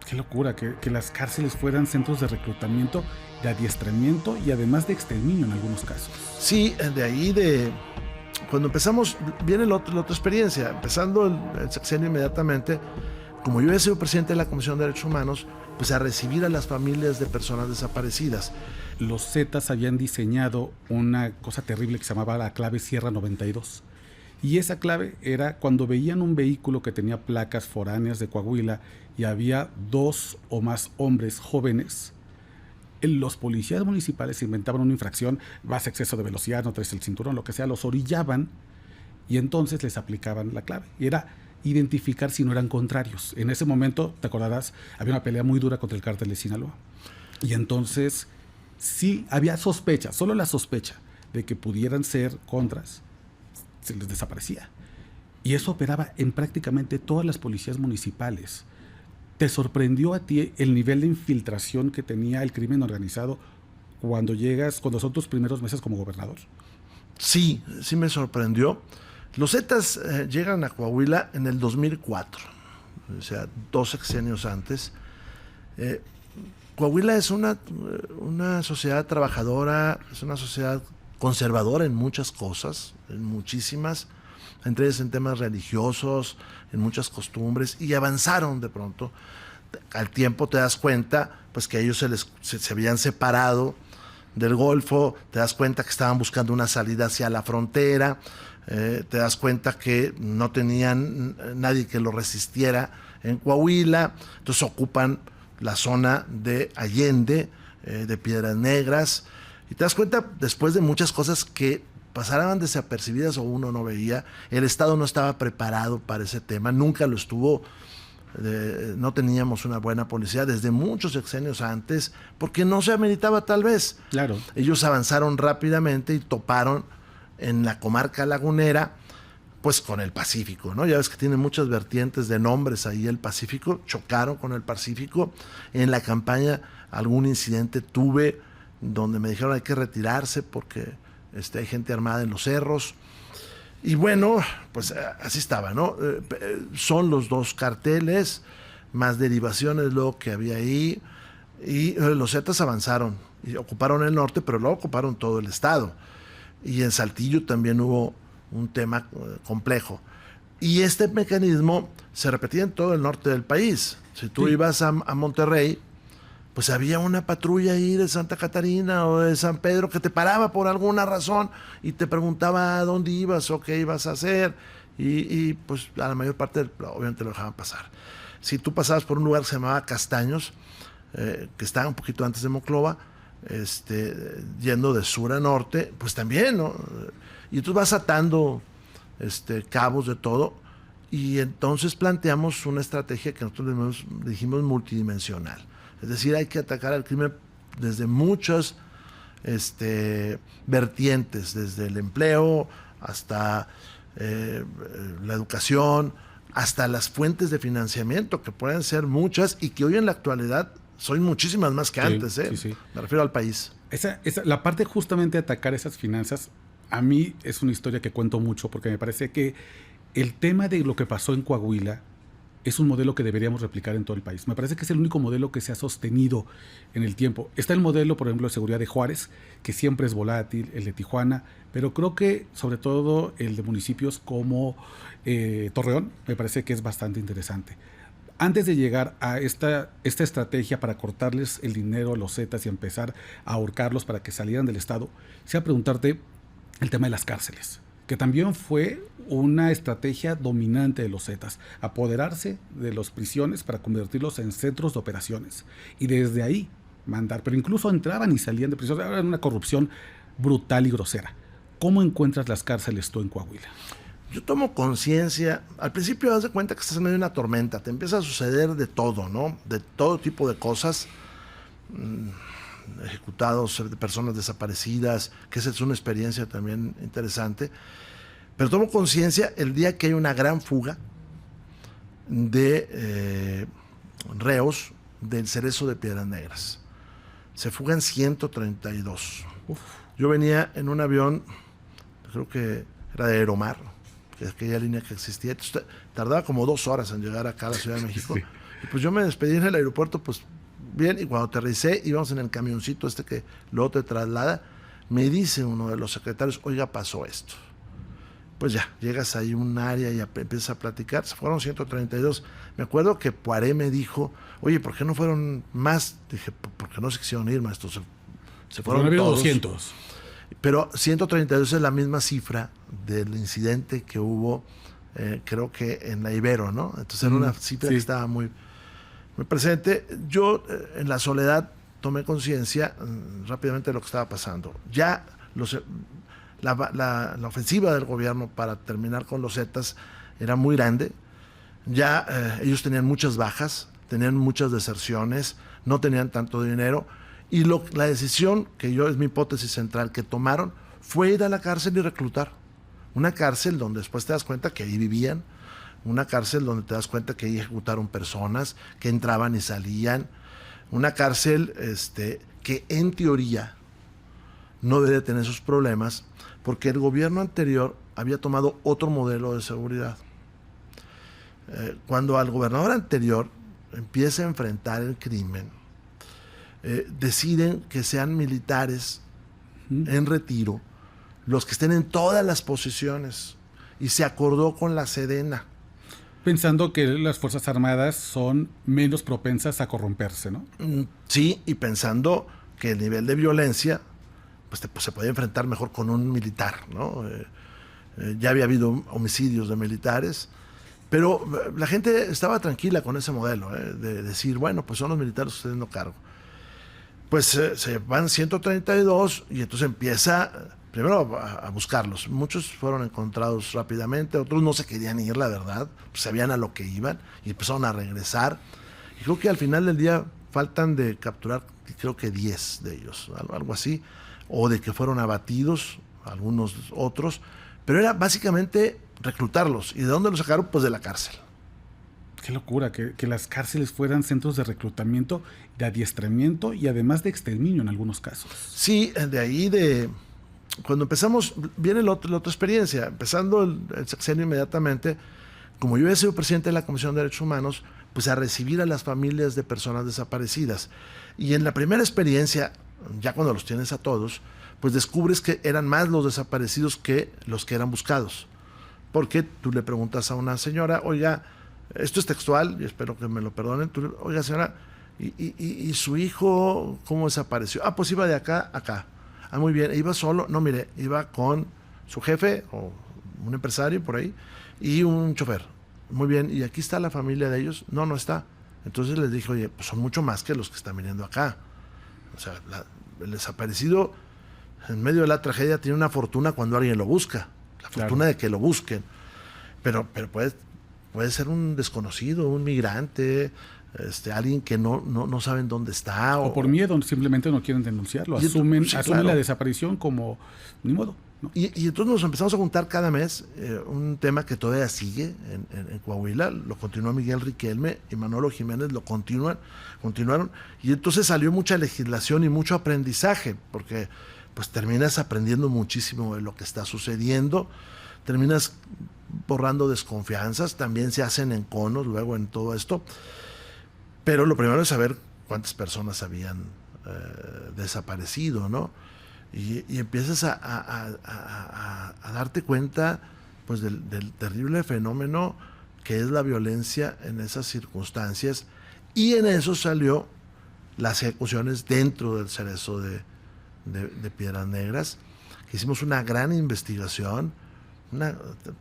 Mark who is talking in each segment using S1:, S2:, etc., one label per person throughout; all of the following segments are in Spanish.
S1: Qué locura, que las cárceles fueran centros de reclutamiento, de adiestramiento y además de exterminio en algunos casos.
S2: Sí, de ahí cuando empezamos, viene la otra experiencia. Empezando el sexenio inmediatamente, como yo había sido presidente de la Comisión de Derechos Humanos, pues a recibir a las familias de personas desaparecidas.
S1: Los Zetas habían diseñado una cosa terrible que se llamaba la clave Sierra 92. Y esa clave era cuando veían un vehículo que tenía placas foráneas de Coahuila y había 2 o más hombres jóvenes, los policías municipales inventaban una infracción, vas a exceso de velocidad, no traes el cinturón, lo que sea, los orillaban y entonces les aplicaban la clave. Y era identificar si no eran contrarios. En ese momento, te acordarás, había una pelea muy dura contra el cártel de Sinaloa. Y entonces, sí, había sospecha, solo la sospecha de que pudieran ser contras, se les desaparecía. Y eso operaba en prácticamente todas las policías municipales. ¿Te sorprendió a ti el nivel de infiltración que tenía el crimen organizado cuando son tus primeros meses como gobernador?
S2: Sí, sí me sorprendió. Los Zetas llegan a Coahuila en el 2004, o sea, 2 sexenios antes. Coahuila es una sociedad trabajadora, es una sociedad conservadora en muchas cosas, en muchísimas, entre ellas en temas religiosos, en muchas costumbres, y avanzaron de pronto. Al tiempo te das cuenta pues que ellos se habían separado del Golfo, te das cuenta que estaban buscando una salida hacia la frontera, te das cuenta que no tenían nadie que lo resistiera en Coahuila, entonces ocupan la zona de Allende, de Piedras Negras, y te das cuenta después de muchas cosas que pasaban desapercibidas o uno no veía. El Estado no estaba preparado para ese tema, nunca lo estuvo. No teníamos una buena policía desde muchos sexenios antes, porque no se ameritaba tal vez.
S1: Claro.
S2: Ellos avanzaron rápidamente y toparon en la comarca lagunera, pues con el Pacífico, ¿no? Ya ves que tiene muchas vertientes de nombres ahí el Pacífico, chocaron con el Pacífico. En la campaña algún incidente tuve donde me dijeron hay que retirarse porque hay gente armada en los cerros. Y bueno, pues así estaba, ¿no? Son los 2 carteles, más derivaciones luego que había ahí, y los Zetas avanzaron y ocuparon el norte, pero luego ocuparon todo el estado. Y en Saltillo también hubo un tema complejo. Y este mecanismo se repetía en todo el norte del país. Si tú ibas a Monterrey, pues había una patrulla ahí de Santa Catarina o de San Pedro que te paraba por alguna razón y te preguntaba a dónde ibas o qué ibas a hacer, y pues a la mayor parte obviamente lo dejaban pasar. Si tú pasabas por un lugar que se llamaba Castaños, que estaba un poquito antes de Monclova, yendo de sur a norte, pues también, ¿no? Y tú vas atando cabos de todo, y entonces planteamos una estrategia que nosotros dijimos multidimensional. Es decir, hay que atacar al crimen desde muchas vertientes, desde el empleo hasta la educación, hasta las fuentes de financiamiento, que pueden ser muchas y que hoy en la actualidad son muchísimas más que antes.
S1: Sí.
S2: Me refiero al país.
S1: La parte justamente de atacar esas finanzas, a mí es una historia que cuento mucho porque me parece que el tema de lo que pasó en Coahuila es un modelo que deberíamos replicar en todo el país. Me parece que es el único modelo que se ha sostenido en el tiempo. Está el modelo, por ejemplo, de seguridad de Juárez, que siempre es volátil, el de Tijuana, pero creo que sobre todo el de municipios como Torreón, me parece que es bastante interesante. Antes de llegar a esta estrategia para cortarles el dinero a los Zetas y empezar a ahorcarlos para que salieran del Estado, quisiera preguntarte el tema de las cárceles, que también fue una estrategia dominante de los Zetas, apoderarse de las prisiones para convertirlos en centros de operaciones y desde ahí mandar, pero incluso entraban y salían de prisión. Era una corrupción brutal y grosera. ¿Cómo encuentras las cárceles tú en Coahuila?
S2: Yo tomo conciencia, al principio das de cuenta que estás en medio de una tormenta, te empieza a suceder de todo, ¿no? De todo tipo de cosas, ejecutados, de personas desaparecidas, que esa es una experiencia también interesante. Pero tomo conciencia el día que hay una gran fuga de reos del Cerezo de Piedras Negras. Se fugan 132. Uf. Yo venía en un avión, creo que era de Aeromar, que es aquella línea que existía. Entonces, tardaba como 2 horas en llegar acá a la Ciudad de México. Sí. Y pues yo me despedí en el aeropuerto, pues bien, y cuando aterricé, íbamos en el camioncito que luego te traslada, me dice uno de los secretarios, oiga, pasó esto. Pues ya, llegas ahí a un área y empiezas a platicar. Se fueron 132. Me acuerdo que Poiré me dijo, oye, ¿por qué no fueron más? Dije, porque no se quisieron ir, maestro. Se fueron todos.
S1: 200.
S2: Pero 132 es la misma cifra del incidente que hubo, creo que en la Ibero, ¿no? Entonces era una cifra que estaba muy, muy presente. Yo, en la soledad, tomé conciencia rápidamente de lo que estaba pasando. Ya la ofensiva del gobierno para terminar con los Zetas era muy grande. Ya ellos tenían muchas bajas, tenían muchas deserciones, no tenían tanto dinero. Y la decisión, que es mi hipótesis central, que tomaron fue ir a la cárcel y reclutar. Una cárcel donde después te das cuenta que ahí vivían, una cárcel donde te das cuenta que ahí ejecutaron personas, que entraban y salían, una cárcel que en teoría no debe tener esos problemas, porque el gobierno anterior había tomado otro modelo de seguridad. Cuando al gobernador anterior empieza a enfrentar el crimen, deciden que sean militares en retiro los que estén en todas las posiciones, y se acordó con la Sedena.
S1: Pensando que las Fuerzas Armadas son menos propensas a corromperse, ¿no?
S2: Sí, y pensando que el nivel de violencia pues se podía enfrentar mejor con un militar, ¿no? Ya había habido homicidios de militares, pero la gente estaba tranquila con ese modelo, de decir, bueno, pues son los militares que están haciendo cargo. Pues se van 132 y entonces empieza primero a buscarlos. Muchos fueron encontrados rápidamente, otros no se querían ir, la verdad, pues sabían a lo que iban y empezaron a regresar. Y creo que al final del día faltan de capturar, creo que 10 de ellos, algo así, o de que fueron abatidos, algunos otros, pero era básicamente reclutarlos. ¿Y de dónde los sacaron? Pues de la cárcel.
S1: Qué locura, que las cárceles fueran centros de reclutamiento, de adiestramiento y además de exterminio en algunos casos.
S2: Sí, de ahí cuando empezamos, viene la otra experiencia. Empezando el sexenio inmediatamente, como yo había sido presidente de la Comisión de Derechos Humanos, pues a recibir a las familias de personas desaparecidas. Y en la primera experiencia, ya cuando los tienes a todos, pues descubres que eran más los desaparecidos que los que eran buscados. Porque tú le preguntas a una señora, oiga, esto es textual, y espero que me lo perdonen, oiga señora, ¿y su hijo cómo desapareció? Ah, pues iba de acá a acá. Ah, muy bien, ¿iba solo? No, mire, iba con su jefe o un empresario por ahí y un chofer. Muy bien, ¿y aquí está la familia de ellos? No, no está. Entonces les dije, oye, pues son mucho más que los que están viniendo acá. O sea, el desaparecido en medio de la tragedia tiene una fortuna cuando alguien lo busca, la fortuna de que lo busquen. Pero puede ser un desconocido, un migrante, alguien que no saben dónde está.
S1: O por miedo, simplemente no quieren denunciarlo. Asumen la desaparición como ni modo, ¿no?
S2: Y entonces nos empezamos a juntar cada mes, un tema que todavía sigue en Coahuila, lo continuó Miguel Riquelme y Manolo Jiménez, lo continuaron, y entonces salió mucha legislación y mucho aprendizaje, porque pues terminas aprendiendo muchísimo de lo que está sucediendo, terminas borrando desconfianzas, también se hacen enconos luego en todo esto. Pero lo primero es saber cuántas personas habían desaparecido, ¿no? Y empiezas a darte cuenta pues del terrible fenómeno que es la violencia en esas circunstancias. Y en eso salió las ejecuciones dentro del Cerezo de Piedras Negras. Hicimos una gran investigación, una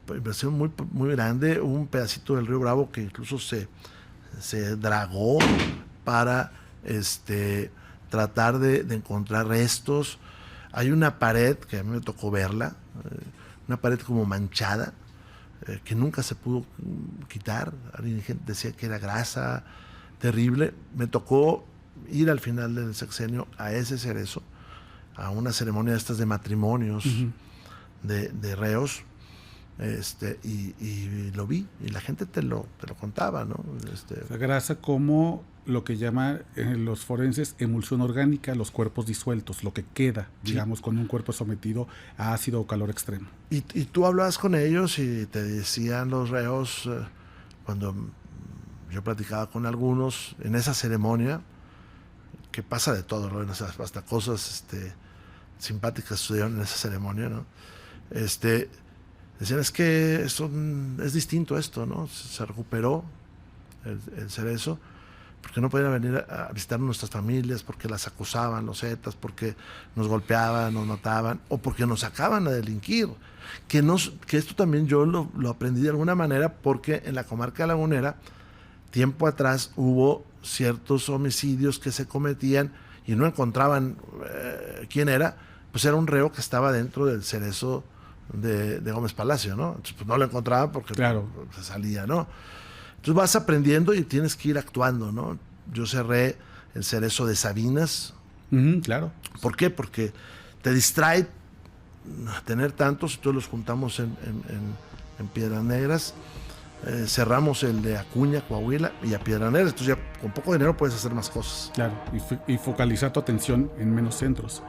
S2: investigación muy, muy grande. Hubo un pedacito del río Bravo que incluso se dragó para tratar de encontrar restos. Hay una pared que a mí me tocó verla, una pared como manchada, que nunca se pudo quitar. Alguien decía que era grasa, terrible. Me tocó ir al final del sexenio a ese cerezo, a una ceremonia de estas de matrimonios de reos. Y lo vi, y la gente te lo contaba, ¿no?
S1: La grasa como lo que llaman los forenses emulsión orgánica, los cuerpos disueltos, lo que queda, digamos, con un cuerpo sometido a ácido o calor extremo.
S2: Y tú hablabas con ellos y te decían los reos, cuando yo platicaba con algunos en esa ceremonia, que pasa de todo, ¿no? Hasta cosas simpáticas sucedieron en esa ceremonia, ¿no? Decían, es que es distinto esto, ¿no? Se recuperó el cerezo, porque no podían venir a visitar nuestras familias, porque las acusaban los zetas, porque nos golpeaban, nos mataban, o porque nos sacaban a delinquir. Que esto también yo lo aprendí de alguna manera, porque en la comarca lagunera, tiempo atrás hubo ciertos homicidios que se cometían y no encontraban quién era, pues era un reo que estaba dentro del cerezo de Gómez Palacio, ¿no? Entonces, pues no lo encontraban porque
S1: claro,
S2: se salía, ¿no? Entonces vas aprendiendo y tienes que ir actuando, ¿no? Yo cerré el cerezo de Sabinas.
S1: Claro.
S2: ¿Por qué? Porque te distrae tener tantos, entonces los juntamos en Piedras Negras. Cerramos el de Acuña, Coahuila y a Piedras Negras. Entonces ya con poco dinero puedes hacer más cosas.
S1: Claro, y focalizar tu atención en menos centros.